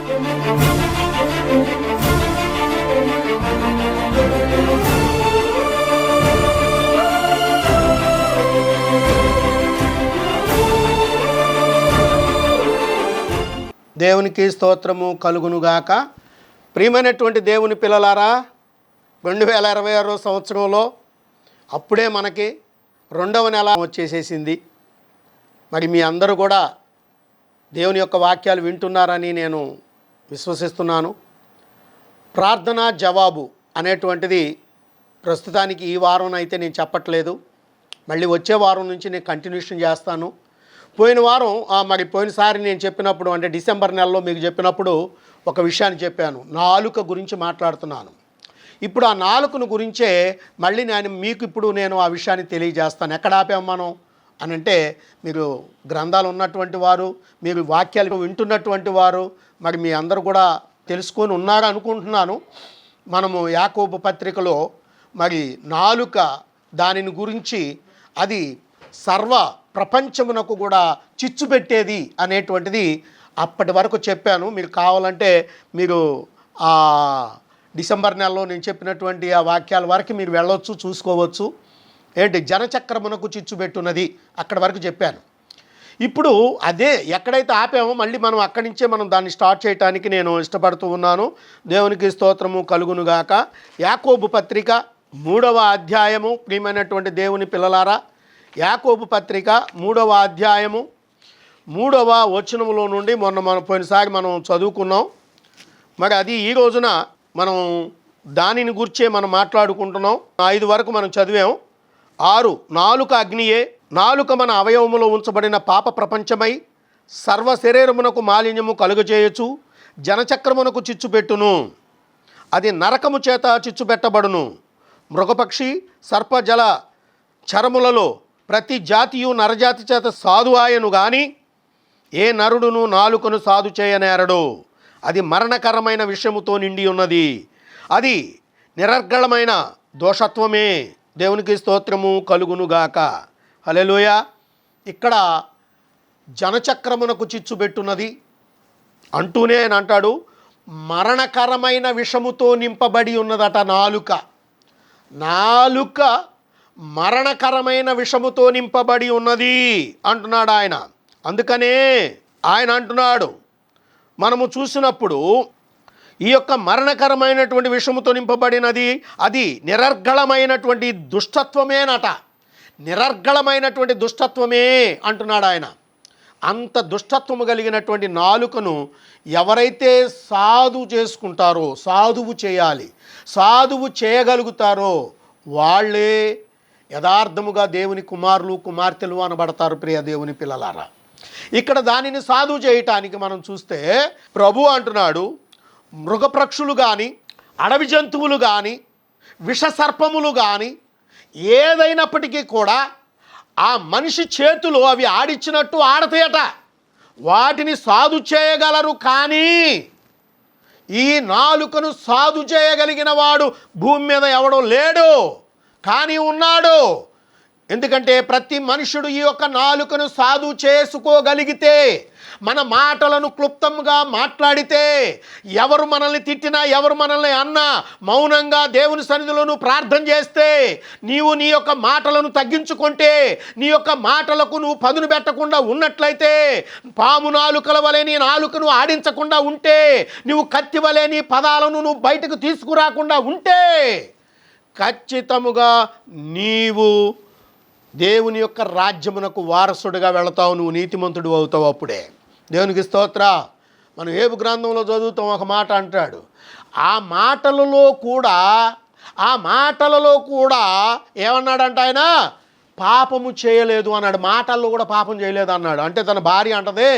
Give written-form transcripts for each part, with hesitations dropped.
దేవునికి స్తోత్రము కలుగునుగాక. ప్రియమైనటువంటి దేవుని పిల్లలారా, 2026 సంవత్సరంలో అప్పుడే మనకి 2వ నెల వచ్చేసేసింది. మరి మీ అందరూ కూడా దేవుని యొక్క వాక్యాలు వింటున్నారని నేను విశ్వసిస్తున్నాను. ప్రార్థన జవాబు అనేటువంటిది ప్రస్తుతానికి ఈ వారం అయితే నేను చెప్పట్లేదు, మళ్ళీ వచ్చే వారం నుంచి నేను కంటిన్యూషన్ చేస్తాను. పోయిన వారం పోయినసారి నేను చెప్పినప్పుడు, అంటే డిసెంబర్ నెలలో మీకు చెప్పినప్పుడు ఒక విషయాన్ని చెప్పాను, నాలుక గురించి మాట్లాడుతున్నాను. ఇప్పుడు ఆ నాలుకను గురించే మళ్ళీ నేను ఆ విషయాన్ని తెలియజేస్తాను. ఎక్కడ ఆపాము మనం అని అంటే, మీరు గ్రంథాలు ఉన్నటువంటి వారు, మీరు వాక్యాలు వింటున్నటువంటి వారు, మరి మీ అందరూ కూడా తెలుసుకొని ఉన్నారు అనుకుంటున్నాను. మనము యాకోబు పత్రికలో మరి నాలుక దానిని గురించి అది సర్వ ప్రపంచమునకు కూడా చిచ్చు పెట్టేది అనేటువంటిది అప్పటి వరకు చెప్పాను. మీరు కావాలంటే మీరు ఆ డిసెంబర్ నెలలో నేను చెప్పినటువంటి ఆ వాక్యాల వరకు మీరు వెళ్ళొచ్చు, చూసుకోవచ్చు. ఏంటి జనచక్రమునకు చిచ్చు పెట్టున్నది అక్కడి వరకు చెప్పాను. ఇప్పుడు అదే ఎక్కడైతే ఆపామో మళ్ళీ మనం అక్కడి నుంచే దాన్ని స్టార్ట్ చేయడానికి నేను ఇష్టపడుతూ ఉన్నాను. దేవునికి స్తోత్రము కలుగునుగాక. యాకోబు పత్రిక 3వ అధ్యాయము, ప్రియమైనటువంటి దేవుని పిల్లలారా, యాకోబు పత్రిక 3వ అధ్యాయము 3వ వచనములో నుండి పోయినసారి మనం చదువుకున్నాం. మరి అది ఈ రోజున మనం దానిని గురించే మనం మాట్లాడుకుంటున్నాం. 5 వరకు మనం చదివాం. 6 నాలుక అగ్నియే, నాలుక మన అవయవములో ఉంచబడిన పాప ప్రపంచమై సర్వ శరీరమునకు మాలిన్యము కలుగజేయచ్చు, జనచక్రమునకు చిచ్చు పెట్టును, అది నరకము చేత చిచ్చు పెట్టబడును. మృగపక్షి సర్పజల చరములలో ప్రతి జాతియు నరజాతి చేత సాధు ఆయను గాని ఏ నరుడును నాలుకను సాధు చేయనేరడు. అది మరణకరమైన విషయముతో నిండి ఉన్నది, అది నిరర్గళమైన దోషత్వమే. దేవునికి స్తోత్రము కలుగునుగాక. హల్లెలూయా. ఇక్కడ జనచక్రమునకు చిచ్చు పెట్టున్నది అంటూనే అని అంటాడు, మరణకరమైన విషముతో నింపబడి ఉన్నదట నాలుక. నాలుక మరణకరమైన విషముతో నింపబడి ఉన్నది అంటున్నాడు ఆయన. అందుకనే ఆయన అంటున్నాడు, మనము చూసినప్పుడు ఈ యొక్క మరణకరమైనటువంటి విషముతో నింపబడినది అది నిరర్గళమైనటువంటి దుష్టత్వమేనట. నిరర్గళమైనటువంటి దుష్టత్వమే అంటున్నాడు ఆయన. అంత దుష్టత్వము కలిగినటువంటి నాలుకను ఎవరైతే చేసుకుంటారో, సాధువు చేయాలి, సాధువు చేయగలుగుతారో వాళ్ళే యథార్థముగా దేవుని కుమారులు కుమార్తెలు అనబడతారు. ప్రియ దేవుని పిల్లలారా, ఇక్కడ దానిని సాధువు చేయటానికి మనం చూస్తే ప్రభు అంటున్నాడు, మృగపక్షులు కానీ, అడవి జంతువులు కానీ, విషసర్పములు కానీ ఏదైనప్పటికీ కూడా ఆ మనిషి చేతులు అవి ఆడిచ్చినట్టు ఆడతాయట. వాటిని సాధు చేయగలరు. కానీ ఈ నాలుకను సాధు చేయగలిగిన వాడు భూమి మీద ఎవడో లేడు, కానీ ఉన్నాడు. ఎందుకంటే ప్రతి మనుషుడు ఈ యొక్క నాలుకను సాధు చేసుకోగలిగితే, మన మాటలను క్లుప్తంగా మాట్లాడితే, ఎవరు మనల్ని తిట్టినా, ఎవరు మనల్ని అన్నా మౌనంగా దేవుని సన్నిధిలో ప్రార్థన చేస్తే, నీవు నీ యొక్క మాటలను తగ్గించుకుంటే, నీ యొక్క మాటలకు నువ్వు పదును పెట్టకుండా ఉన్నట్లయితే, పాము నాలుకల వలె నీ నాలుకను ఆడించకుండా ఉంటే, నువ్వు కత్తి వలె నీ పదాలను నువ్వు బయటకు తీసుకురాకుండా ఉంటే, ఖచ్చితముగా నీవు దేవుని యొక్క రాజ్యమునకు వారసుడిగా వెళతావు, నువ్వు నీతిమంతుడు అవుతావు. అప్పుడే దేవునికి స్తోత్ర. మనం ఏబు గ్రంథంలో చదువుతాం, ఒక మాట అంటాడు, ఆ మాటలలో కూడా ఏమన్నాడంట ఆయన, పాపము చేయలేదు అన్నాడు. మాటల్లో కూడా పాపం చేయలేదు అన్నాడు. అంటే తన భార్య అంటదే,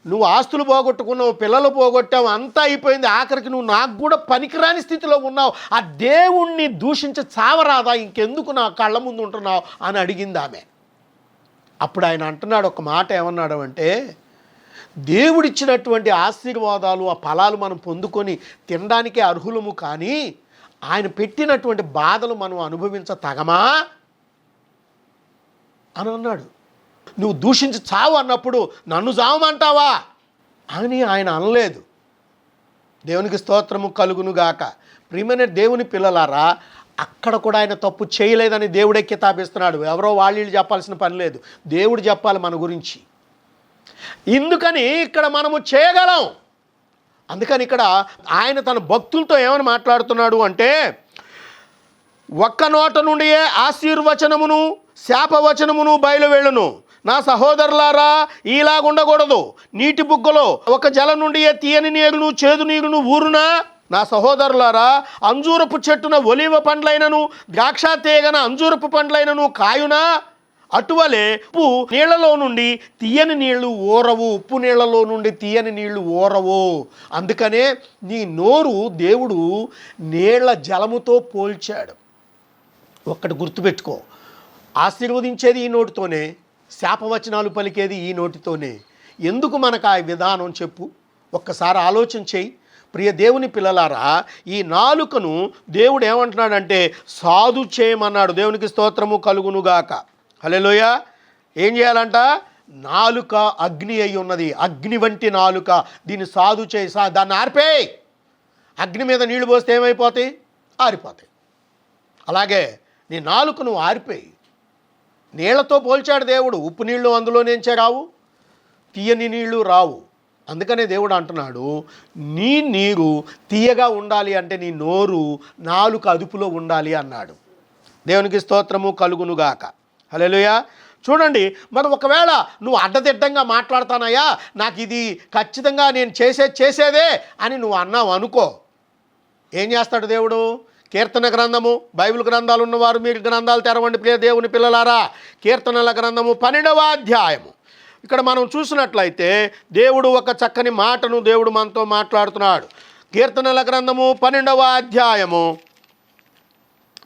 నువ్వు ఆస్తులు పోగొట్టుకున్నావు, పిల్లలు పోగొట్టావు, అంతా అయిపోయింది, ఆఖరికి నువ్వు నాకు కూడా పనికిరాని స్థితిలో ఉన్నావు, ఆ దేవుణ్ణి దూషించి చావరాదా, ఇంకెందుకు నా కళ్ళ ముందు ఉంటున్నావు అని అడిగింది ఆమె. అప్పుడు ఆయన అంటున్నాడు ఒక మాట, ఏమన్నాడు అంటే, దేవుడిచ్చినటువంటి ఆశీర్వాదాలు, ఆ ఫలాలు మనం పొందుకొని తినడానికే అర్హులము, కానీ ఆయన పెట్టినటువంటి బాధలు మనం అనుభవించతగమా అని అన్నాడు. నువ్వు దూషించి చావు అన్నప్పుడు నన్ను చావమంటావా అని ఆయన అనలేదు. దేవునికి స్తోత్రము కలుగునుగాక. ప్రియమైన దేవుని పిల్లలారా, అక్కడ కూడా ఆయన తప్పు చేయలేదని దేవుడే కితాబిస్తున్నాడు. ఎవరో వాళ్ళు చెప్పాల్సిన పని లేదు, దేవుడు చెప్పాలి మన గురించి. ఇందుకని ఇక్కడ మనము చేయగలం. అందుకని ఇక్కడ ఆయన తన భక్తులతో ఏమని మాట్లాడుతున్నాడు అంటే, ఒక్క నోట నుండియే ఆశీర్వచనమును శాపవచనమును బయలువెళ్ళును. నా సహోదరులారా, ఇలాగుండకూడదు. నీటి బుగ్గలో ఒక జలం నుండియే తీయని నీరును చేదు నీరును ఊరునా? నా సహోదరులారా, అంజూరపు చెట్టున ఒలివ పండ్లైనను ద్రాక్ష తీగన అంజూరపు పండ్లైనను కాయునా? అటువలే ఉప్పు నీళ్లలో నుండి తీయని నీళ్లు ఊరవు. ఉప్పు నీళ్లలో నుండి తీయని నీళ్లు ఊరవు. అందుకనే నీ నోరు దేవుడు నీళ్ల జలముతో పోల్చాడు. ఒక్కటి గుర్తుపెట్టుకో, ఆశీర్వదించేది ఈ నోటితోనే, శాపవచనాలు పలికేది ఈ నోటితోనే. ఎందుకు మనకు ఆ విధానం చెప్పు? ఒక్కసారి ఆలోచన చేయి. ప్రియ దేవుని పిల్లలారా, ఈ నాలుకను దేవుడు ఏమంటున్నాడంటే సాధు చేయమన్నాడు. దేవునికి స్తోత్రము కలుగునుగాక. హల్లెలూయ. ఏం చేయాలంట? నాలుక అగ్ని అయి ఉన్నది, అగ్ని వంటి నాలుక. దీన్ని సాధు చేయి, దాన్ని ఆర్పేయి. అగ్ని మీద నీళ్లు పోస్తే ఏమైపోతాయి? ఆరిపోతాయి. అలాగే నీ నాలుకను ఆరిపోయి. నీళ్లతో పోల్చాడు దేవుడు. ఉప్పు నీళ్లు అందులోనేంచే రావు, తీయని నీళ్లు రావు. అందుకనే దేవుడు అంటున్నాడు, నీ నీరు తీయగా ఉండాలి అంటే నీ నోరు నాలుక అదుపులో ఉండాలి అన్నాడు. దేవునికి స్తోత్రము కలుగునుగాక. హల్లెలూయా. చూడండి, మరి ఒకవేళ నువ్వు అడ్డదిడ్డంగా మాట్లాడతానయ్యా, నాకు ఇది ఖచ్చితంగా నేను చేసేదే అని నువ్వు అన్నావు అనుకో, ఏం చేస్తాడు దేవుడు? కీర్తన గ్రంథము, బైబిల్ గ్రంథాలు ఉన్నవారు మీరు గ్రంథాలు తెరవండి ప్రియ దేవుని పిల్లలారా. కీర్తనల గ్రంథము 12వ అధ్యాయము. ఇక్కడ మనం చూసినట్లయితే దేవుడు ఒక చక్కని మాటను దేవుడు మనతో మాట్లాడుతున్నాడు. కీర్తనల గ్రంథము 12వ అధ్యాయము.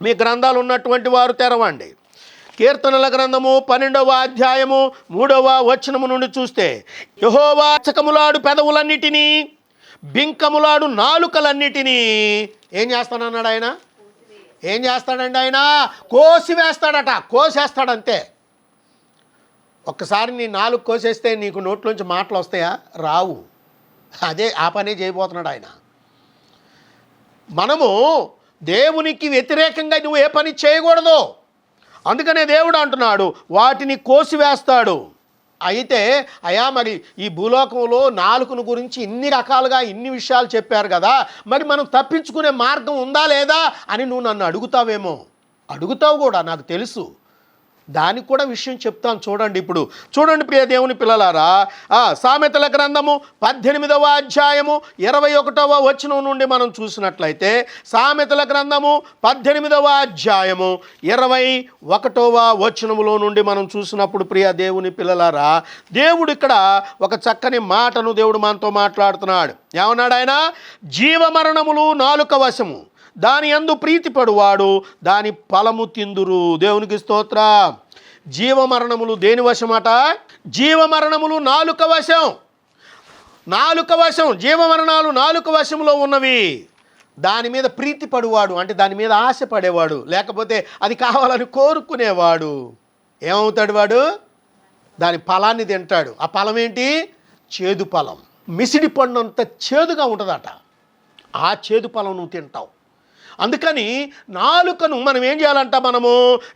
మీ గ్రంథాలు ఉన్నటువంటి వారు తెరవండి. కీర్తనల గ్రంథము 12వ అధ్యాయము 3వ వచనము నుండి చూస్తే, యెహోవా చకములాడు పెదవులన్నిటినీ బింకములాడు నాలుకలన్నిటినీ ఏం చేస్తానన్నాడు ఆయన? ఏం చేస్తాడండి ఆయన? కోసివేస్తాడట. కోసేస్తాడంతే. ఒక్కసారి నీ నాలుగు కోసేస్తే నీకు నోట్లోంచి మాటలు వస్తాయా? రావు. అదే ఆ పనే చేయబోతున్నాడు ఆయన. మనము దేవునికి వ్యతిరేకంగా నువ్వు ఏ పని చేయకూడదు. అందుకనే దేవుడు అంటున్నాడు వాటిని కోసివేస్తాడు. అయితే అయా, మరి ఈ భూలోకంలో నాలుకను గురించి ఇన్ని రకాలుగా ఇన్ని విషయాలు చెప్పారు కదా, మరి మనం తప్పించుకునే మార్గం ఉందా లేదా అని నువ్వు నన్ను అడుగుతావేమో. అడుగుతావు కూడా, నాకు తెలుసు. దానికి కూడా విషయం చెప్తాను. చూడండి, ఇప్పుడు చూడండి ప్రియ దేవుని పిల్లలారా, సామెతల గ్రంథము 18వ అధ్యాయము 21వ వచనం నుండి మనం చూసినట్లయితే, సామెతల గ్రంథము 18వ అధ్యాయము 21వ వచనములో నుండి మనం చూసినప్పుడు ప్రియ దేవుని పిల్లలారా, దేవుడు ఇక్కడ ఒక చక్కని మాటను దేవుడు మనతో మాట్లాడుతున్నాడు. ఏమన్నాడు ఆయన? జీవమరణములు నాలుక వశము, దాని యందు ప్రీతిపడువాడు దాని ఫలము తిందురు. దేవునికి స్తోత్రం. జీవమరణములు దేని వశమట? జీవమరణములు నాలుక వశం. నాలుక వశం, జీవమరణాలు నాలుక వశంలో ఉన్నవి. దాని మీద ప్రీతిపడువాడు అంటే దాని మీద ఆశపడేవాడు, లేకపోతే అది కావాలని కోరుకునేవాడు ఏమవుతాడు? వాడు దాని ఫలాన్ని తింటాడు. ఆ ఫలం ఏంటి? చేదు ఫలం. మిసిడి పండు అంత చేదుగా ఉంటుందట. ఆ చేదు ఫలం నువ్వు తింటావు. అందుకని నాలుకను మనం ఏం చేయాలంట?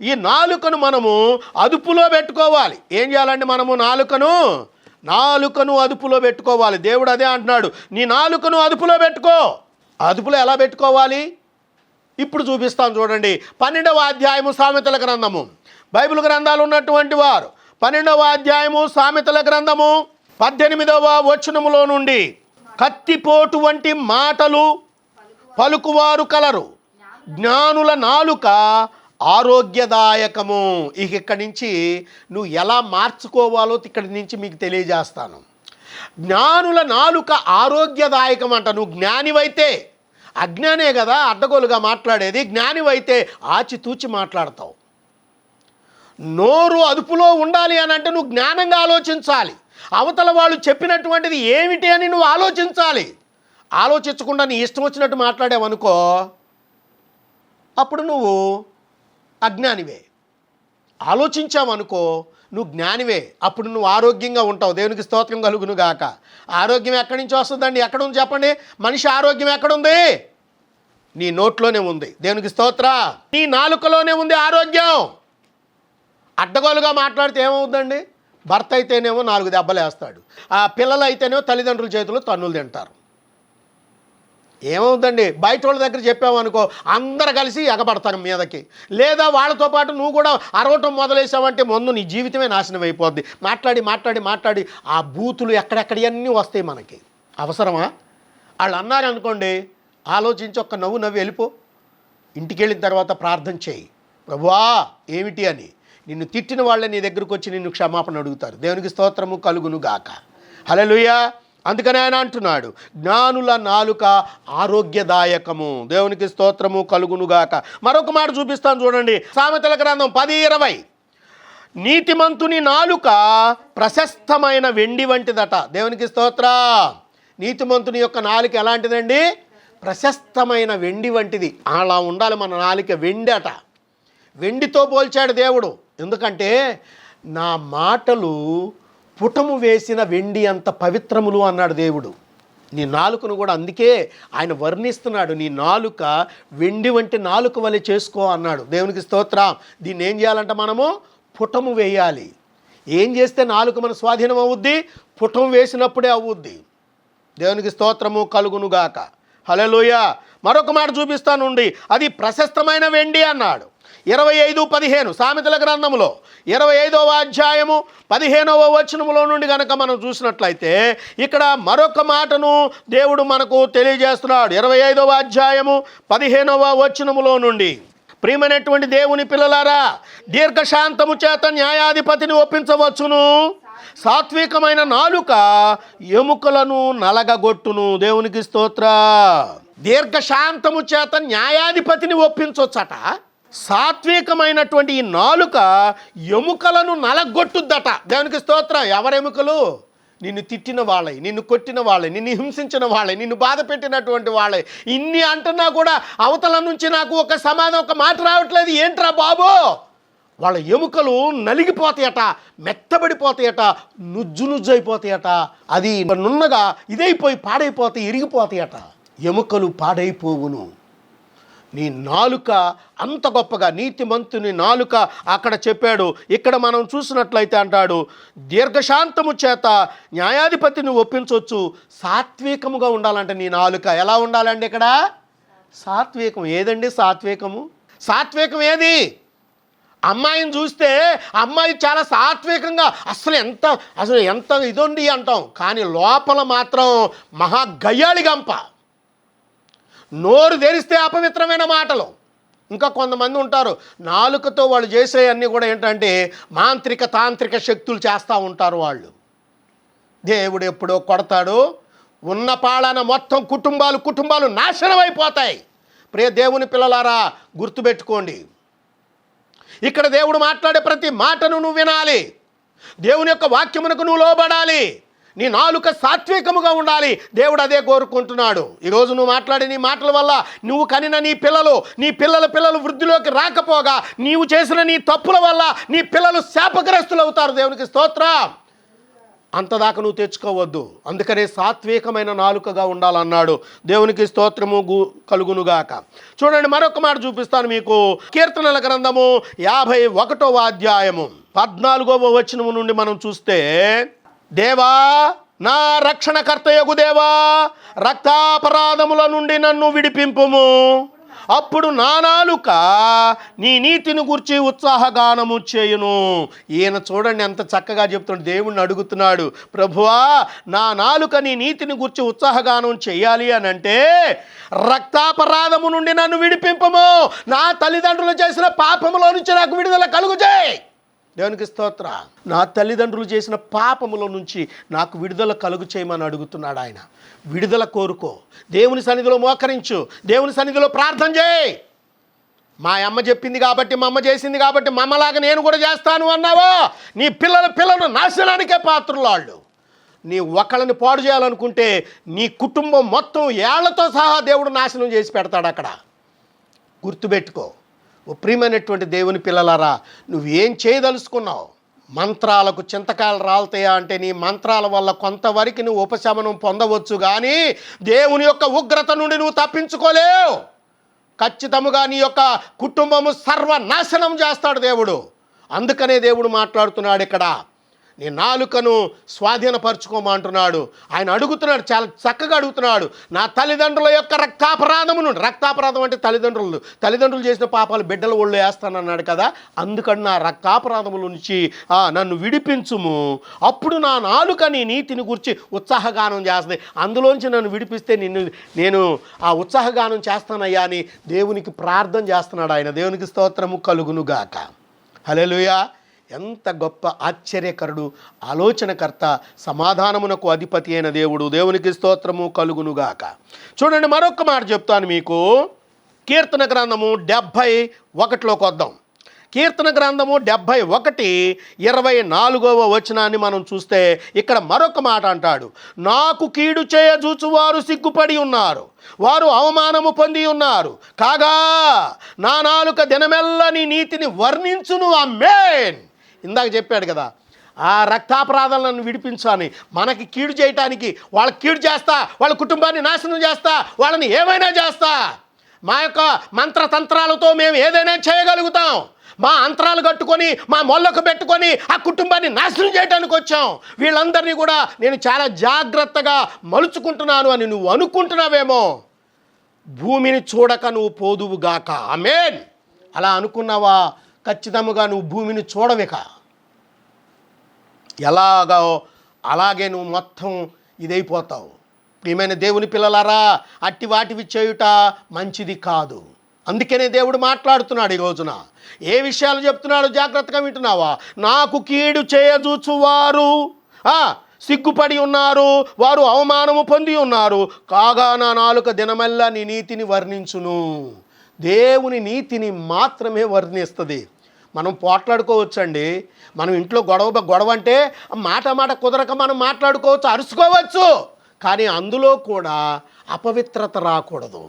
ఈ నాలుకను మనము అదుపులో పెట్టుకోవాలి. ఏం చేయాలంటే మనము నాలుకను అదుపులో పెట్టుకోవాలి. దేవుడు అదే అంటున్నాడు, నీ నాలుకను అదుపులో పెట్టుకో. అదుపులో ఎలా పెట్టుకోవాలి? ఇప్పుడు చూపిస్తాను చూడండి. 12వ అధ్యాయము సామెతల గ్రంథము, బైబిల్ గ్రంథాలు ఉన్నటువంటి వారు 12వ అధ్యాయము సామెతల గ్రంథము 18వ వచనములో నుండి, కత్తిపోటు వంటి మాటలు పలుకువారు కలరు, జ్ఞానుల నాలుక ఆరోగ్యదాయకము. ఇక్కడి నుంచి నువ్వు ఎలా మార్చుకోవాలో ఇక్కడి నుంచి మీకు తెలియజేస్తాను. జ్ఞానుల నాలుక ఆరోగ్యదాయకం అంట. నువ్వు జ్ఞానివైతే, అజ్ఞానే కదా అడ్డగోలుగా మాట్లాడేది, జ్ఞానివైతే ఆచితూచి మాట్లాడతావు. నోరు అదుపులో ఉండాలి అని అంటే నువ్వు జ్ఞానంగా ఆలోచించాలి. అవతల వాళ్ళు చెప్పినటువంటిది ఏమిటి అని నువ్వు ఆలోచించాలి. ఆలోచించకుండా నీ ఇష్టం వచ్చినట్టు మాట్లాడావనుకో, అప్పుడు నువ్వు అజ్ఞానివే. ఆలోచించావనుకో, నువ్వు జ్ఞానివే, అప్పుడు నువ్వు ఆరోగ్యంగా ఉంటావు. దేవునికి స్తోత్రం కలుగును గాక. ఆరోగ్యం ఎక్కడి నుంచి వస్తుందండి? ఎక్కడుంది చెప్పండి? మనిషి ఆరోగ్యం ఎక్కడుంది? నీ నోట్లోనే ఉంది. దేవునికి స్తోత్ర. నీ నాలుకలోనే ఉంది ఆరోగ్యం. అడ్డగోలుగా మాట్లాడితే ఏమవుతుందండి? భర్త అయితేనేమో 4 దెబ్బలు వేస్తాడు, ఆ పిల్లలు అయితేనేమో తల్లిదండ్రుల చేతుల్లో తన్నులు తింటారు. ఏమవుతుందండి? బయట వాళ్ళ దగ్గర చెప్పామనుకో, అందరు కలిసి ఎగబడతారు మీదకి. లేదా వాళ్ళతో పాటు నువ్వు కూడా అరవటం మొదలేసావంటే ముందు నీ జీవితమే నాశనం అయిపోద్ది. మాట్లాడి మాట్లాడి మాట్లాడి ఆ బూతులు ఎక్కడెక్కడన్నీ వస్తాయి మనకి. అవసరమా? వాళ్ళు అన్నారనుకోండి, ఆలోచించి ఒక్క నవ్వు నవ్వి వెళ్ళిపో. ఇంటికి వెళ్ళిన తర్వాత ప్రార్థన చేయి, ప్రభువా ఏమిటి అని. నిన్ను తిట్టిన వాళ్ళే నీ దగ్గరకు వచ్చి నిన్ను క్షమాపణ అడుగుతారు. దేవునికి స్తోత్రము కలుగును గాక. హల్లెలూయా. అందుకని ఆయన అంటున్నాడు, జ్ఞానుల నాలుక ఆరోగ్యదాయకము. దేవునికి స్తోత్రము కలుగునుగాక. మరొక మాట చూపిస్తాను చూడండి, సామెతల గ్రంథం 10:20. నీతిమంతుని నాలుక ప్రశస్తమైన వెండి వంటిదట. దేవునికి స్తోత్ర. నీతిమంతుని యొక్క నాలుక ఎలాంటిదండి? ప్రశస్తమైన వెండి వంటిది. అలా ఉండాలి మన నాలుక. వెండి అట. వెండితో పోల్చాడు దేవుడు. ఎందుకంటే నా మాటలు పుటము వేసిన వెండి అంత పవిత్రములు అన్నాడు దేవుడు. నీ నాలుకను కూడా అందుకే ఆయన వర్ణిస్తున్నాడు. నీ నాలుక వెండి వంటి నాలుక వలె చేసుకో అన్నాడు. దేవునికి స్తోత్రం. దీన్ని ఏం చేయాలంట? మనము పుటము వేయాలి. ఏం చేస్తే నాలుక మన స్వాధీనం అవుద్ది? పుటం వేసినప్పుడే అవుద్ది. దేవునికి స్తోత్రము కలుగునుగాక. హల్లెలూయా. మరొక మాట చూపిస్తానుండి, అది ప్రశస్తమైన వెండి అన్నాడు. 25:15 సామెతల గ్రంథంలో 25వ అధ్యాయము 15వ వచనములో నుండి కనుక మనం చూసినట్లయితే ఇక్కడ మరొక మాటను దేవుడు మనకు తెలియజేస్తున్నాడు. 25వ అధ్యాయము 15వ వచనములో నుండి, ప్రియమైనటువంటి దేవుని పిల్లలారా, దీర్ఘశాంతము చేత న్యాయాధిపతిని ఒప్పించవచ్చును, సాత్వికమైన నాలుక ఎముకలను నలగగొట్టును. దేవునికి స్తోత్ర. దీర్ఘశాంతము చేత న్యాయాధిపతిని ఒప్పించవచ్చట. సాత్వికమైనటువంటి ఈ నాలుక ఎముకలను నలగొట్టుద్దట. దేవునికి స్తోత్రం. ఎవరి ఎముకలు? నిన్ను తిట్టిన వాళ్ళే, నిన్ను కొట్టిన వాళ్ళే, నిన్ను హింసించిన వాళ్ళే, నిన్ను బాధ పెట్టినటువంటి వాళ్ళే. ఇన్ని అంటున్నా కూడా అవతల నుంచి నాకు ఒక సమాధానం, ఒక మాట రావట్లేదు. ఏంట్రా బాబు? వాళ్ళ ఎముకలు నలిగిపోతాయట, మెత్తబడిపోతాయట, నుజ్జు నుజ్జు అయిపోతాయట. అది నున్నగా ఇదైపోయి పాడైపోతాయి, ఇరిగిపోతాయట. ఎముకలు పాడైపోవును. నీ నాలుక అంత గొప్పగా, నీతిమంతుని నాలుక అక్కడ చెప్పాడు. ఇక్కడ మనం చూసినట్లయితే అంటాడు, దీర్ఘశాంతము చేత న్యాయాధిపతిని ఒప్పించవచ్చు, సాత్వికముగా ఉండాలంటే నీ నాలుక. ఎలా ఉండాలండి? ఇక్కడ సాత్వికం. ఏదండి సాత్వికము? సాత్వికం ఏది? అమ్మాయిని చూస్తే అమ్మాయి చాలా సాత్వికంగా, అసలు ఎంత ఇదండి అంటాం, కానీ లోపల మాత్రం మహా గయ్యాళి గంప. నోరు తెరిస్తే అపవిత్రమైన మాటలు. ఇంకా కొంతమంది ఉంటారు, నాలుకతో వాళ్ళు చేసే అన్నీ కూడా ఏంటంటే మాంత్రిక తాంత్రిక శక్తులు చేస్తూ ఉంటారు వాళ్ళు. దేవుడు ఎప్పుడో కొడతాడు, ఉన్న పాలన మొత్తం కుటుంబాలు నాశనం అయిపోతాయి. ప్రియ దేవుని పిల్లలారా, గుర్తుపెట్టుకోండి, ఇక్కడ దేవుడు మాట్లాడే ప్రతి మాటను నువ్వు వినాలి. దేవుని యొక్క వాక్యమునకు నువ్వు లోబడాలి. నీ నాలుక సాత్వికముగా ఉండాలి. దేవుడు అదే కోరుకుంటున్నాడు. ఈరోజు నువ్వు మాట్లాడే నీ మాటల వల్ల నువ్వు కనిన నీ పిల్లలు వృద్ధిలోకి రాకపోగా, నీవు చేసిన నీ తప్పుల వల్ల నీ పిల్లలు శాపగ్రస్తులు అవుతారు. దేవునికి స్తోత్రం. అంతదాకా నువ్వు తెచ్చుకోవద్దు. అందుకనే సాత్వికమైన నాలుకగా ఉండాలన్నాడు. దేవునికి స్తోత్రము కలుగునుగాక. చూడండి, మరొక మాట చూపిస్తాను మీకు. కీర్తనల గ్రంథము 51వ అధ్యాయము 14వ వచనము నుండి మనం చూస్తే, దేవా నా రక్షణకర్తయగు దేవా, రక్తాపరాధముల నుండి నన్ను విడిపింపుము. అప్పుడు నా నాలుక నీ నీతిని గురించి ఉత్సాహగానము చేయును. ఈయన చూడండి ఎంత చక్కగా చెప్తున్నాడు. దేవుణ్ణి అడుగుతున్నాడు, ప్రభువా నా నాలుక నీ నీతిని గురించి ఉత్సాహగానం చేయాలి అని అంటే, రక్తాపరాధము నుండి నన్ను విడిపింపము. నా తల్లిదండ్రులు చేసిన పాపములో నుంచి నాకు విడుదల కలుగుచేయి. దేవునికి స్తోత్ర. నా తల్లిదండ్రులు చేసిన పాపముల నుంచి నాకు విడుదల కలుగు చేయమని అడుగుతున్నాడు ఆయన. విడుదల కోరుకో, దేవుని సన్నిధిలో మోకరించు, దేవుని సన్నిధిలో ప్రార్థన చేయి. మా అమ్మ చెప్పింది కాబట్టి, మా అమ్మ చేసింది కాబట్టి మా అమ్మలాగా నేను కూడా చేస్తాను అన్నావా, నీ పిల్లలు నాశనానికే పాత్రులు వాళ్ళు. నీ ఒకళ్ళని పాడు చేయాలనుకుంటే నీ కుటుంబం మొత్తం ఏళ్లతో సహా దేవుడు నాశనం చేసి పెడతాడు అక్కడ. గుర్తుపెట్టుకో. ఓ ప్రియమైనటువంటి దేవుని పిల్లలారా, నువ్వేం చేయదలుచుకున్నావు? మంత్రాలకు చింతకాయలు రాలుతాయా అంటే నీ మంత్రాల వల్ల కొంతవరకు నువ్వు ఉపశమనం పొందవచ్చు, కానీ దేవుని యొక్క ఉగ్రత నుండి నువ్వు తప్పించుకోలేవు. ఖచ్చితంగా నీ యొక్క కుటుంబము సర్వనాశనం చేస్తాడు దేవుడు. అందుకనే దేవుడు మాట్లాడుతున్నాడు ఇక్కడ, నీ నాలుకను స్వాధీనపరచుకోమంటున్నాడు. ఆయన అడుగుతున్నాడు, చాలా చక్కగా అడుగుతున్నాడు. నా తల్లిదండ్రుల యొక్క రక్తాపరాధము నుండి, రక్తాపరాధం అంటే తల్లిదండ్రులు చేసిన పాపాలు బిడ్డల ఒళ్ళు వేస్తానన్నాడు కదా, అందుకని నా రక్తాపరాధముల నుంచి నన్ను విడిపించుము, అప్పుడు నా నాలుక నీ నీతిని గురించి ఉత్సాహగానం చేస్తుంది, అందులోంచి నన్ను విడిపిస్తే నేను ఆ ఉత్సాహగానం చేస్తానయ్యా అని దేవునికి ప్రార్థన చేస్తున్నాడు ఆయన. దేవునికి స్తోత్రము కలుగునుగాక. హల్లెలూయా. ఎంత గొప్ప ఆశ్చర్యకరుడు, ఆలోచనకర్త, సమాధానమునకు అధిపతి అయిన దేవుడు. దేవునికి స్తోత్రము కలుగునుగాక. చూడండి, మరొక మాట చెప్తాను మీకు. కీర్తన గ్రంథము 71లోకి వద్దాం. కీర్తన గ్రంథము 71:24 వచనాన్ని మనం చూస్తే ఇక్కడ మరొక మాట అంటాడు, నాకు కీడు చేయజూచువారు సిగ్గుపడి ఉన్నారు, వారు అవమానము పొంది ఉన్నారు, కాగా నా నాలుక దినమెల్లా నీ నీతిని వర్ణించును. ఆమేన్. ఇందాక చెప్పాడు కదా, ఆ రక్తాపరాధాలను విడిపించాలని, మనకి కీడు చేయటానికి వాళ్ళకి కీడు చేస్తా, వాళ్ళ కుటుంబాన్ని నాశనం చేస్తా, వాళ్ళని ఏమైనా చేస్తా, మా యొక్క మంత్రతంత్రాలతో మేము ఏదైనా చేయగలుగుతాం, మా అంతరాలు కట్టుకొని మా మొల్లకు పెట్టుకొని ఆ కుటుంబాన్ని నాశనం చేయడానికి వచ్చాం, వీళ్ళందరినీ కూడా నేను చాలా జాగ్రత్తగా మలుచుకుంటున్నాను అని నువ్వు అనుకుంటున్నావేమో, భూమిని చూడక నువ్వు పోదువుగాక. ఆమేన్. అలా అనుకున్నావా? ఖచ్చితంగా నువ్వు భూమిని చూడవిక. ఎలాగో అలాగే నువ్వు మొత్తం ఇదైపోతావు. ప్రియమైన దేవుని పిల్లలారా, అట్టి వాటివి చేయుట మంచిది కాదు. అందుకనే దేవుడు మాట్లాడుతున్నాడు ఈ రోజున. ఏ విషయాలు చెప్తున్నాడో జాగ్రత్తగా వింటున్నావా? నాకు కీడు చేయజూచువారు సిగ్గుపడి ఉన్నారు, వారు అవమానము పొంది ఉన్నారు, కాగా నా నాలుక దినమల్లా నీ నీతిని వర్ణించును. దేవుని నీతిని మాత్రమే వర్ణిస్తుంది. మనం పోట్లాడుకోవచ్చండి, మనం ఇంట్లో గొడవ అంటే మాట కుదరక మనం మాట్లాడుకోవచ్చు, అరుచుకోవచ్చు, కానీ అందులో కూడా అపవిత్రత రాకూడదు.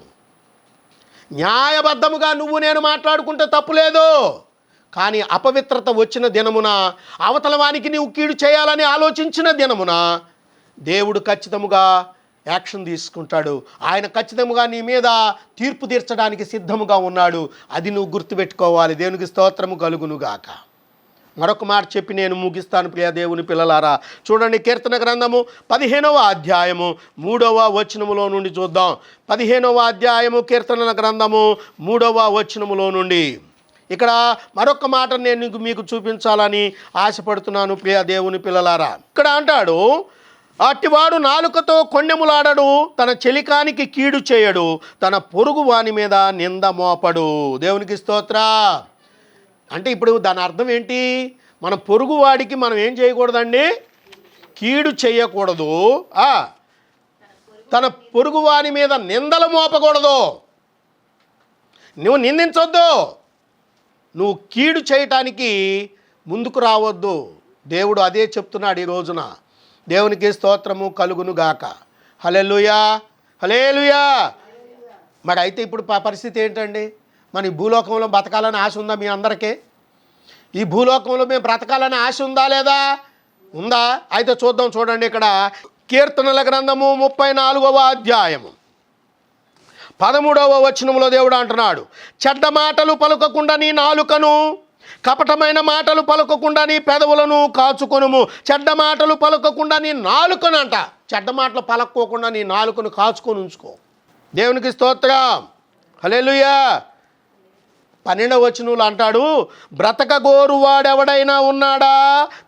న్యాయబద్ధముగా నువ్వు నేను మాట్లాడుకుంటే తప్పులేదు, కానీ అపవిత్రత వచ్చిన దినమున, అవతల వానికి నీవు కీడు చేయాలని ఆలోచించిన దినమున దేవుడు ఖచ్చితముగా యాక్షన్ తీసుకుంటాడు. ఆయన ఖచ్చితంగా నీ మీద తీర్పు తీర్చడానికి సిద్ధముగా ఉన్నాడు. అది నువ్వు గుర్తుపెట్టుకోవాలి. దేవునికి స్తోత్రము కలుగునుగాక. మరొక మాట చెప్పి నేను ముగిస్తాను ప్రియ దేవుని పిల్లలారా. చూడండి, కీర్తన గ్రంథము 15వ అధ్యాయము 3వ వచనములో నుండి చూద్దాం. 15వ అధ్యాయము కీర్తన గ్రంథము 3వ వచనములో నుండి ఇక్కడ మరొక మాట నేను మీకు చూపించాలని ఆశపడుతున్నాను ప్రియ దేవుని పిల్లలారా. ఇక్కడ అంటాడు, అట్టివాడు నాలుకతో కొండెములాడడు, తన చెలికానికి కీడు చేయడు, తన పొరుగు వాని మీద నింద మోపడు. దేవునికి స్తోత్ర. అంటే ఇప్పుడు దాని అర్థం ఏంటి? మన పొరుగువాడికి మనం ఏం చేయకూడదండి? కీడు చేయకూడదు. తన పొరుగువాని మీద నిందలు మోపకూడదు. నువ్వు నిందించొద్దు, నువ్వు కీడు చేయటానికి ముందుకు రావద్దు. దేవుడు అదే చెప్తున్నాడు ఈ రోజున. దేవునికి స్తోత్రము కలుగునుగాక. హల్లెలూయా, హల్లెలూయా. మరి అయితే ఇప్పుడు పరిస్థితి ఏంటండి? మన ఈ భూలోకంలో బతకాలని ఆశ ఉందా మీ అందరికీ? ఈ భూలోకంలో మేము బ్రతకాలని ఆశ ఉందా లేదా? ఉందా? అయితే చూద్దాం. చూడండి, ఇక్కడ కీర్తనల గ్రంథము 34వ అధ్యాయము 13వ వచనములో దేవుడు అంటున్నాడు, చెడ్డ మాటలు పలుకకుండా నీ నాలుకను, కపటమైన మాటలు పలుకకుండా నీ పెదవులను కాచుకొనుము. చెడ్డ మాటలు పలుకకుండా నీ నాలుకను అంట, చెడ్డ మాటలు పలక్కోకుండా నీ నాలుకను కాచుకొని ఉంచుకో. దేవునికి స్తోత్రం. హల్లెలూయా. 12వ వచనంలో అంటాడు, బ్రతకగోరువాడెవడైనా ఉన్నాడా?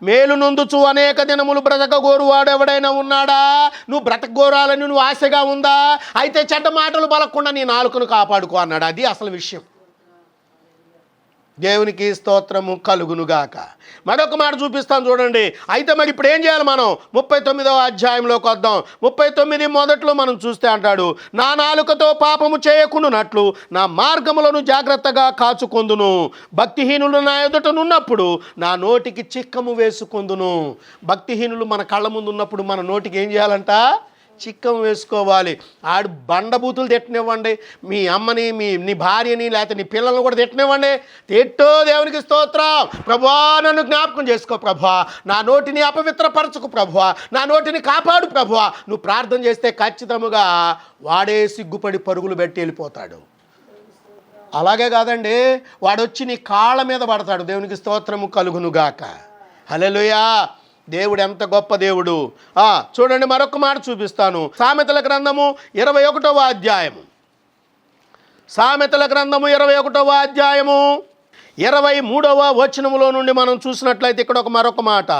మేలు నొందుచు అనేక దినములు బ్రతకగోరువాడెవడైనా ఉన్నాడా? నువ్వు బ్రతకగోరాలని నువ్వు ఆశగా ఉందా? అయితే చెడ్డ మాటలు పలకకుండా నీ నాలుకను కాపాడుకో అన్నాడు. అది అసలు విషయం. దేవునికి స్తోత్రము కలుగునుగాక. మరొక మాట చూపిస్తాను చూడండి. అయితే మరి ఇప్పుడు ఏం చేయాలి? మనం 39వ అధ్యాయంలోకి వద్దాం. 39 మొదట్లో మనం చూస్తే అంటాడు, నా నాలుకతో పాపము చేయకుండానట్లు నా మార్గములను జాగ్రత్తగా కాచుకొందును. భక్తిహీనులు నా ఎదుటనున్నప్పుడు నా నోటికి చిక్కము వేసుకొందును. భక్తిహీనులు మన కళ్ళ ముందు ఉన్నప్పుడు మన నోటికి ఏం చేయాలంట? చిక్కం వేసుకోవాలి. ఆడు బండబూతులు తిట్టనివ్వండి, మీ అమ్మని నీ భార్యని లేకపోతే నీ పిల్లల్ని కూడా తిట్టనివ్వండి. తిట్టో దేవునికి స్తోత్రం. ప్రభువా నన్ను జ్ఞాపకం చేసుకో ప్రభువా, నా నోటిని అపవిత్రపరచకు ప్రభువా, నా నోటిని కాపాడు ప్రభువా. నువ్వు ప్రార్థన చేస్తే ఖచ్చితంగా వాడే సిగ్గుపడి పరుగులు పెట్టి వెళ్ళిపోతాడు. అలాగే కాదండి, వాడొచ్చి నీ కాళ్ళ మీద పడతాడు. దేవునికి స్తోత్రము కలుగునుగాక. హల్లెలూయా. దేవుడు ఎంత గొప్ప దేవుడు. చూడండి, మరొక మాట చూపిస్తాను. సామెతల గ్రంథము 21వ అధ్యాయము, సామెతల గ్రంథము 21వ అధ్యాయము 23వ వచనములో నుండి మనం చూసినట్లయితే ఇక్కడ మరొక మాట.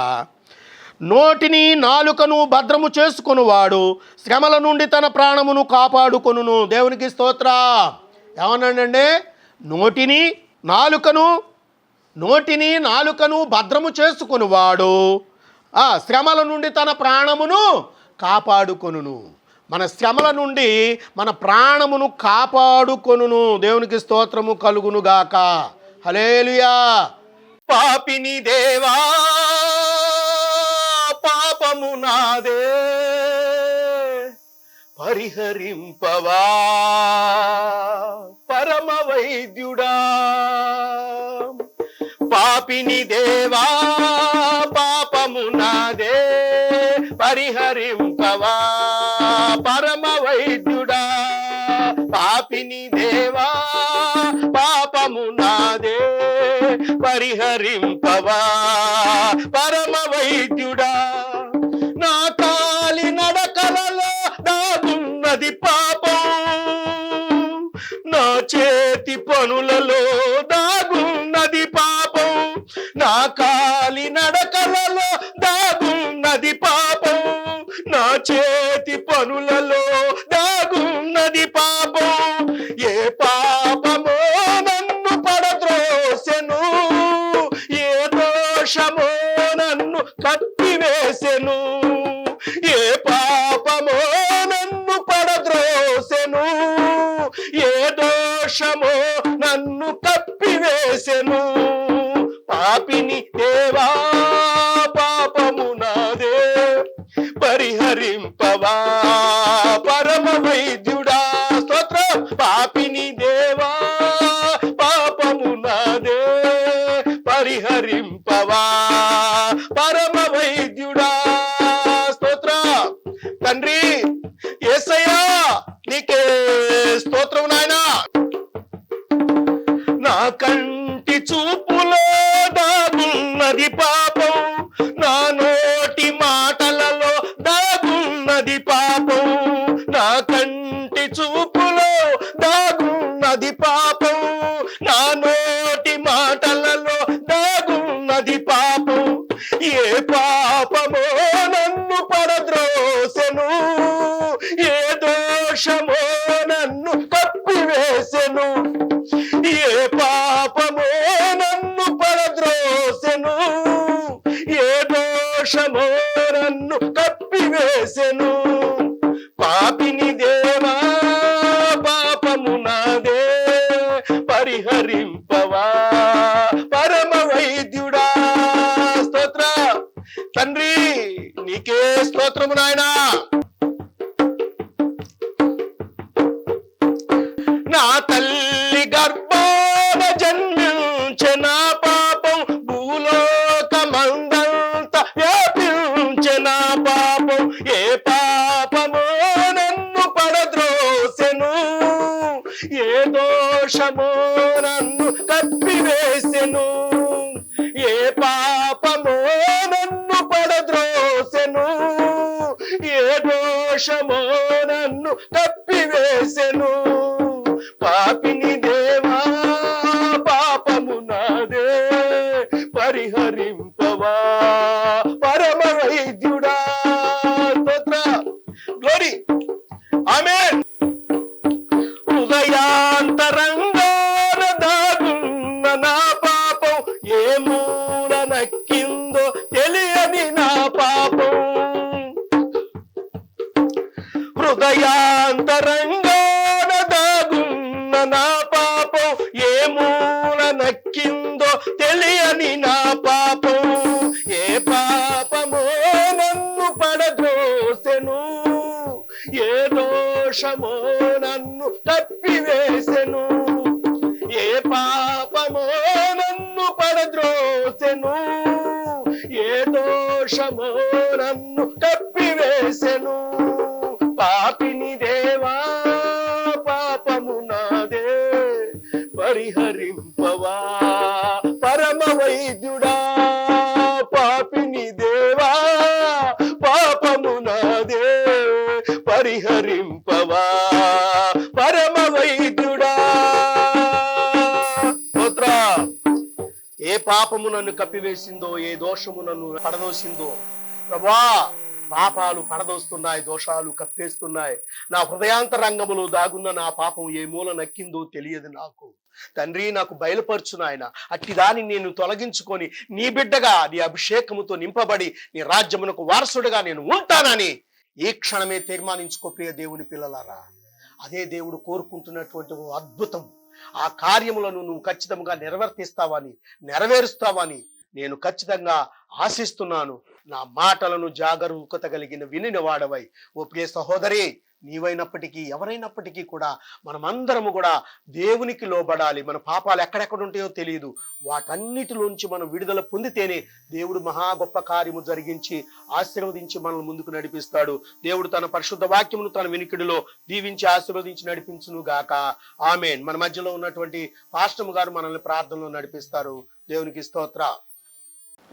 నోటిని నాలుకను భద్రము చేసుకొనువాడు శ్రమల నుండి తన ప్రాణమును కాపాడుకొనును. దేవునికి స్తోత్రం. ఏమన్నాడండి? నోటిని నాలుకను భద్రము చేసుకొనువాడు శ్రమల నుండి తన ప్రాణమును కాపాడుకొనును. మన శ్రమల నుండి మన ప్రాణమును కాపాడుకొనును. దేవునికి స్తోత్రము కలుగునుగాక. హల్లెలూయా. పాపిని దేవా పాపము నాదే పరిహరింపవా పరమ వైద్యుడా. పాపిని దేవా పాపము నాదే పరిహరింపవా పరమ వైద్యుడా. పాపిని దేవా పాపము నాదే పరిహరింపవా పరమ వైద్యుడా. నా కాలి నడకలలో దాగున్నది పాపం, నా చేతి పనులలో దాగున్నది పాపం. నా కాలి నడకలలో దాగున్నది పాపం, నా చేతి పనులలో దాగున్నది పాపం. ఏ పాపమో నన్ను పడద్రోసెను, ఏ దోషమో నన్ను కప్పివేసెను. ఏ పాపమో నన్ను పడద్రోసెను, ఏ దోషమో నన్ను కప్పివేసెను. పాపిని దేవా పాపము నాదే పరిహరింపవా పరమ వైద్యుడా. స్తోత్రం. పాపిని దేవా పాపము నాదే పరిహరింపవా పరమ వైద్యుడా. స్తోత్రం. తండ్రి యేసయ్యా నీకే స్తోత్రం నాయనా. నా కంటి చూపులో దాగున్నది పాపం, నా నోటి మాటలలో దాగున్నది పాపం. నా కంటి చూపులో దాగున్నది పాపం, నా నోటి మాటలలో దాగున్నది పాపం. ఏ పాపమో నన్ను పడద్రోసెను, ఏ దోషమో నన్ను కప్పివేసెను. ఏ పాపమో నన్ను పడద్రోసెను, ఏ దోషమో నన్ను కప్పివేసెను. పాపిని దేవా పాపము నాదే పరిహరింపవా పరమ వైద్యుడా. స్తోత్ర. తండ్రి నీకే స్తోత్రము నాయనా. నా తల్లి గర్భాన జన్మించిన పాపం, భూలోకమందంత వ్యాపించిన పాపం. ఏ పాపమో నన్ను పడద్రోసెను, ఏ దోషమో నన్ను కప్పివేసెను. ఏ పాపమో నన్ను పడద్రోసెను, ఏ దోషమో నన్ను కప్పివేసెను. పాపిని దేవా పాపము నాదే పరిహరింపవా పరమ వైద్యుడా. స్తోత్ర. గ్లోరీ. ఆమేన్. హృదయాంతరంగాన దాగున్న నా పాపం, ఏ మూల నక్కిందో తెలియని నా పాపం. హృదయాంతరంగాన దాగున్న నా పాపం, ఏ మూల నక్కిందో తెలియని నా పాపం. ఏ పాపమో నన్ను పడద్రోసెను, దోషమో నన్ను తప్పివేసెను, ఏ పాపమో నన్ను పడద్రోసెను, ఏ దోషమో నన్ను తప్పివేసెను. పాపిని దేవా పాపము నాదే, పరిహరింపవా పరమ వైద్యుడా. పాపిని దేవా పాపము నాదే, పరిహరింపవా పరమ వైద్యుడా. ఏ పాపము నన్ను కప్పివేసిందో, ఏ దోషము నన్ను పడదోసిందో ప్రభా, పాపాలు పడదోస్తున్నాయి, దోషాలు కప్పేస్తున్నాయి. నా హృదయాంతరంగములో దాగున్న నా పాపం ఏ మూల నక్కిందో తెలియదు నాకు. తండ్రి, నాకు బయలుపరచు నాయన. అట్టి దాన్ని నేను తొలగించుకొని నీ బిడ్డగా, నీ అభిషేకముతో నింపబడి నీ రాజ్యమునకు వారసుడిగా నేను ఉంటానని ఈ క్షణమే తీర్మానించుకో ప్రియ దేవుని పిల్లలారా. అదే దేవుడు కోరుకుంటున్నటువంటి అద్భుతం. ఆ కార్యములను నువ్వు ఖచ్చితంగా నెరవేరుస్తావని నేను ఖచ్చితంగా ఆశిస్తున్నాను. నా మాటలను జాగరూకత కలిగిన వినిన వాడవై ఓ ప్రియ సహోదరి, నీవైనప్పటికీ ఎవరైనప్పటికీ కూడా మనమందరము కూడా దేవునికి లోబడాలి. మన పాపాలు ఎక్కడెక్కడ ఉంటాయో తెలియదు. వాటన్నిటిలోంచి మనం విడుదల పొందితేనే దేవుడు మహా గొప్ప కార్యము జరిగించి ఆశీర్వదించి మనల్ని ముందుకు నడిపిస్తాడు. దేవుడు తన పరిశుద్ధ వాక్యమును తన వినికిడిలో దీవించి ఆశీర్వదించి నడిపించును గాక. ఆమేన్. మన మధ్యలో ఉన్నటువంటి పాస్టర్ గారు మనల్ని ప్రార్థనలో నడిపిస్తారు. దేవునికి స్తోత్ర.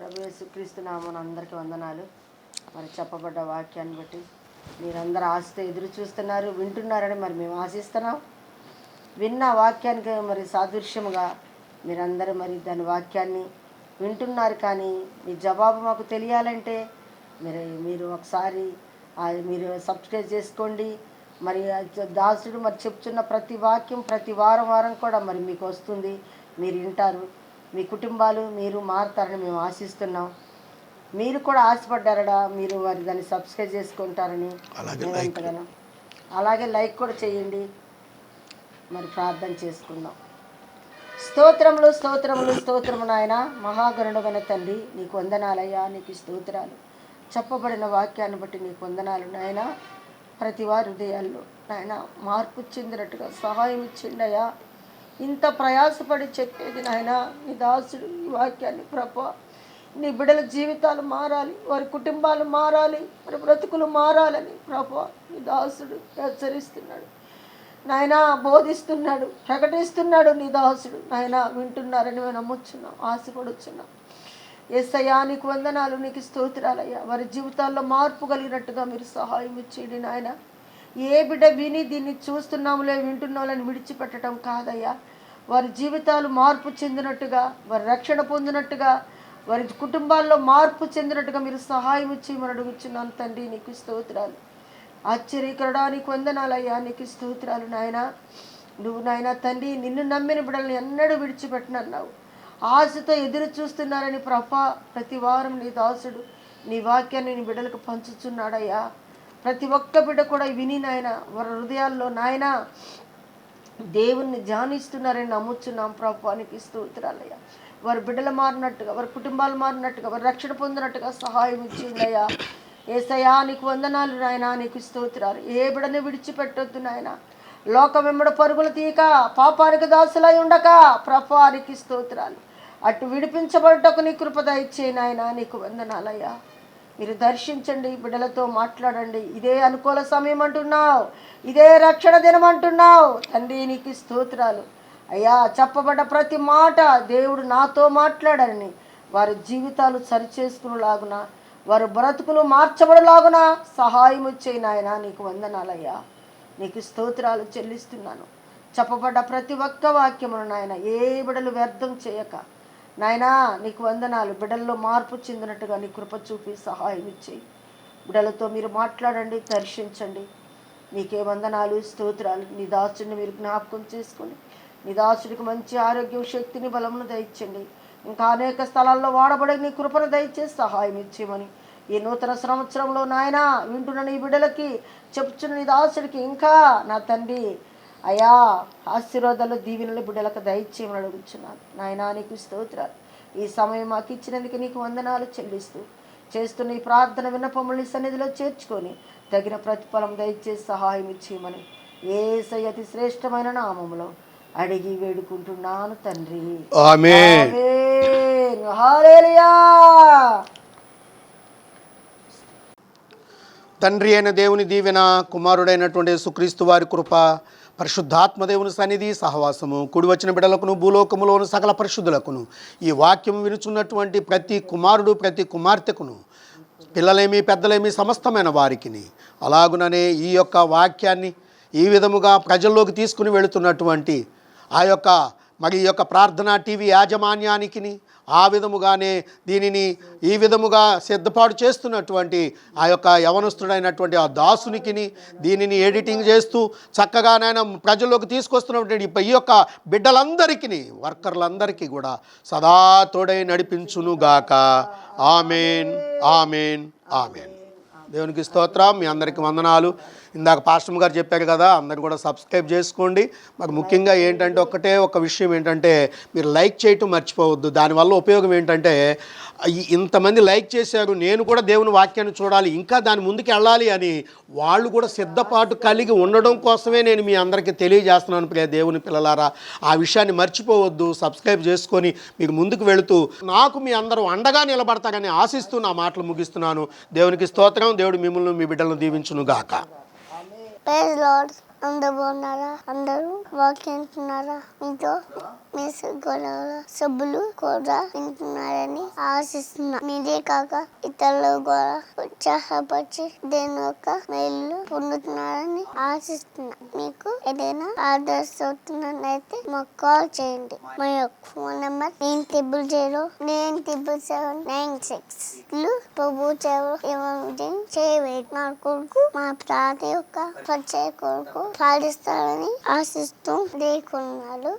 ప్రభు యేసుక్రీస్తు నామమున అందరికీ వందనాలు. మరి చెప్పబడ్డ వాక్యాన్ని బట్టి మీరందరూ ఆశతో ఎదురు చూస్తున్నారు, వింటున్నారని మరి మేము ఆశిస్తున్నాం. విన్న వాక్యానికి మరి సాదృశ్యముగా మీరందరూ మరి దాని వాక్యాన్ని వింటున్నారు. కానీ మీ జవాబు మాకు తెలియాలంటే మీరు ఒకసారి మీరు సబ్స్క్రైబ్ చేసుకోండి. మరి దాసుడు మరి చెప్తున్న ప్రతి వాక్యం ప్రతి వారం కూడా మరి మీకు వస్తుంది, మీరు వింటారు. మీ కుటుంబాలు మీరు మారుతారని మేము ఆశిస్తున్నాం. మీరు కూడా ఆశపడ్డారడా, మీరు మరి దాన్ని సబ్స్క్రైబ్ చేసుకుంటారని ఎంతగానో. అలాగే లైక్ కూడా చేయండి. మరి ప్రార్థన చేసుకుందాం. స్తోత్రములు స్తోత్రములు స్తోత్రము నాయన, మహాగరుడమైన తండ్రి, నీకు వందనాలయ్యా, నీకు స్తోత్రాలు. చెప్పబడిన వాక్యాన్ని బట్టి నీకు వందనాలు నాయన. ప్రతి వారి హృదయాల్లో నాయన మార్పు చెందినట్టుగా సహాయం ఇచ్చిండయ్యా. ఇంత ప్రయాసపడి చెప్పేది నాయన నీ దాసుడు ఈ వాక్యాన్ని ప్రభా, నీ బిడ్డల జీవితాలు మారాలి, వారి కుటుంబాలు మారాలి, వారి బ్రతుకులు మారాలని ప్రభా నీ దాసుడు హెచ్చరిస్తున్నాడు నాయన, బోధిస్తున్నాడు, ప్రకటిస్తున్నాడు. నీ దాసుడు నాయన వింటున్నారని మేము నమ్ముచున్నాం, ఆశపడుచున్నాం. యేసయ్యా నీకు వందనాలు, నీకు స్తోత్రాలయ్యా. వారి జీవితాల్లో మార్పు కలిగినట్టుగా మీరు సహాయం ఇచ్చేయండి నాయన. ఏ బిడ్డ విని దీన్ని చూస్తున్నాములే వింటున్నామని విడిచిపెట్టడం కాదయ్యా. వారి జీవితాలు మార్పు చెందినట్టుగా, వారి రక్షణ పొందినట్టుగా, వారి కుటుంబాల్లో మార్పు చెందినట్టుగా మీరు సహాయం చేయమని అడుగుచున్నాను తండ్రి. నీకు స్తోత్రాలు. ఆశ్చర్యకరుడా నీకు వందనాలయ్యా, నీకు స్తోత్రాలు నాయన. నువ్వు నాయన తండ్రి నిన్ను నమ్మిన బిడ్డలను ఎన్నడూ విడిచిపెట్టనన్నావు. ఆశతో ఎదురు చూస్తున్నారని ప్రభా ప్రతి వారం నీ దాసుడు నీ వాక్యాన్ని నీ బిడ్డలకు పంచుచున్నాడయ్యా. ప్రతి ఒక్క బిడ్డ కూడా విని నాయన వారి హృదయాల్లో నాయన దేవుణ్ణి ధ్యానిస్తున్నారని నమ్ముచున్నాం ప్రభా. నీకు స్తోత్రాలయ్యా. వారి బిడ్డలు మారినట్టుగా, వారి కుటుంబాలు మారినట్టుగా, వారి రక్షణ పొందినట్టుగా సహాయం ఇచ్చిందయ్యా. యేసయ్యా నీకు వందనాలు నాయన, నీకు స్తోత్రాలు. ఏ బిడ్డని విడిచిపెట్టొద్దు నాయన. లోకం వెంబడి పరుగులు తీయక, పాపానికి దాసులై ఉండక ప్రభా నీకు స్తోత్రాలు. అటు విడిపించబడటకు నీ కృప దయచేయి నాయన, నీకు వందనాలయ్యా. మీరు దర్శించండి, బిడ్డలతో మాట్లాడండి. ఇదే అనుకూల సమయం అంటున్నావు, ఇదే రక్షణ దినం అంటున్నావు తండ్రి. నీకు స్తోత్రాలు అయ్యా. చెప్పబడ్డ ప్రతి మాట దేవుడు నాతో మాట్లాడని వారి జీవితాలు సరిచేసుకునేలాగున, వారి బ్రతుకులు మార్చబడలాగున సహాయం చేయి నాయన. నీకు వందనాలయ్యా, నీకు స్తోత్రాలు చెల్లిస్తున్నాను. చెప్పబడ్డ ప్రతి ఒక్క వాక్యమును నాయన ఏ బిడ్డలు వ్యర్థం చేయక నాయనా నీకు వందనాలు. బిడ్డల్లో మార్పు చెందినట్టుగా నీ కృప చూపి సహాయం ఇచ్చేయి. బిడ్డలతో మీరు మాట్లాడండి, దర్శించండి. నీకే వందనాలు, స్తోత్రాలు. నీ దాసుడిని మీరు జ్ఞాపకం చేసుకొని నీ దాసుడికి మంచి ఆరోగ్యం, శక్తిని, బలమును దయచండి. ఇంకా అనేక స్థలాల్లో వాడబడే నీ కృపను దయచేసి సహాయం ఇచ్చేయమని ఈ నూతన సంవత్సరంలో నాయన వింటున్న నీ బిడ్డలకి చెప్పుచున్న నీ దాసుడికి ఇంకా నా తండ్రి అయ్యా ఆశీర్వాదాలు దీవెనలు బిడ్డలకు దయచేయమని అడుగుచున్నాను నాయనా. నీకు స్తోత్రాలు. ఈ సమయం మాకు ఇచ్చినందుకు నీకు వందనాలు చెల్లిస్తూ చేస్తున్న ఈ ప్రార్థన విన్నపముల్ని సన్నిధిలో చేర్చుకొని తగిన ప్రతిఫలం దయచేసి సహాయం ఇచ్చేయమని యేసయ్య అతి శ్రేష్టమైన నామములో అడిగి వేడుకుంటున్నాను తండ్రి. ఆమేన్. ఆమేన్. హల్లెలూయా. తండ్రి అయిన దేవుని దీవెన, కుమారుడైనటువంటి యేసుక్రీస్తు వారి కృప, పరిశుద్ధాత్మ దేవుని సన్నిధి సహవాసము కూడి వచ్చిన బిడ్డలకును భూలోకములోని సకల పరిశుద్ధులకును ఈ వాక్యం వినుచున్నటువంటి ప్రతి కుమారుడు ప్రతి కుమార్తెకును పిల్లలేమి పెద్దలేమి సమస్తమైన వారికిని అలాగుననే ఈ యొక్క వాక్యాన్ని ఈ విధముగా ప్రజల్లోకి తీసుకుని వెళుతున్నటువంటి ఆ యొక్క మరి ఈ యొక్క ప్రార్థనా టీవీ యాజమాన్యానికిని ఆ విధముగానే దీనిని ఈ విధముగా సిద్ధపాటు చేస్తున్నటువంటి ఆ యొక్క యవనస్తుడైనటువంటి ఆ దాసునికిని దీనిని ఎడిటింగ్ చేస్తూ చక్కగా నేను ప్రజల్లోకి తీసుకొస్తున్నటువంటి ఈ యొక్క బిడ్డలందరికీ వర్కర్లందరికీ కూడా సదా తోడై నడిపించునుగాక. ఆమేన్, ఆమేన్, ఆమేన్. దేవునికి స్తోత్రం. మీ అందరికీ వందనాలు. ఇందాక పాస్టర్ గారు చెప్పారు కదా, అందరు కూడా సబ్స్క్రైబ్ చేసుకోండి. మరి ముఖ్యంగా ఏంటంటే ఒక విషయం ఏంటంటే మీరు లైక్ చేయటం మర్చిపోవద్దు. దానివల్ల ఉపయోగం ఏంటంటే ఇంతమంది లైక్ చేశారు, నేను కూడా దేవుని వాక్యాన్ని చూడాలి, ఇంకా దాని ముందుకు వెళ్ళాలి అని వాళ్ళు కూడా సిద్ధపాటు కలిగి ఉండడం కోసమే నేను మీ అందరికీ తెలియజేస్తున్నాను. ప్రియ దేవుని పిల్లలారా, ఆ విషయాన్ని మర్చిపోవద్దు. సబ్స్క్రైబ్ చేసుకొని మీకు ముందుకు వెళుతూ నాకు మీ అందరూ అండగా నిలబడతారని ఆశిస్తూ నా మాటలు ముగిస్తున్నాను. దేవునికి స్తోత్రం. దేవుడు మిమ్మల్ని మీ బిడ్డలను దీవించును గాక. Praise Lord. అందరూ బాగున్నారా? అందరూ వాక్యం వింటున్నారా? మీతో మీ గొడవ సభ్యులు కూడా వింటున్నారని ఆశిస్తున్నా. మీదే కాక ఇతరులు కూడా ఉత్సాహపరిచి దేని యొక్క మేలు పొందుతున్నారని ఆశిస్తున్నా. మీకు ఏదైనా ఆర్డర్స్ అవుతున్నట్లయితే మాకు కాల్ చేయండి. మా యొక్క ఫోన్ నెంబర్ 977 ప్రభు చేయవేది. నా కొడుకు మా ప్రార్థన యొక్క పరిచయ కొడుకు పాటిస్తారని ఆశిస్తూ లేకున్నాడు.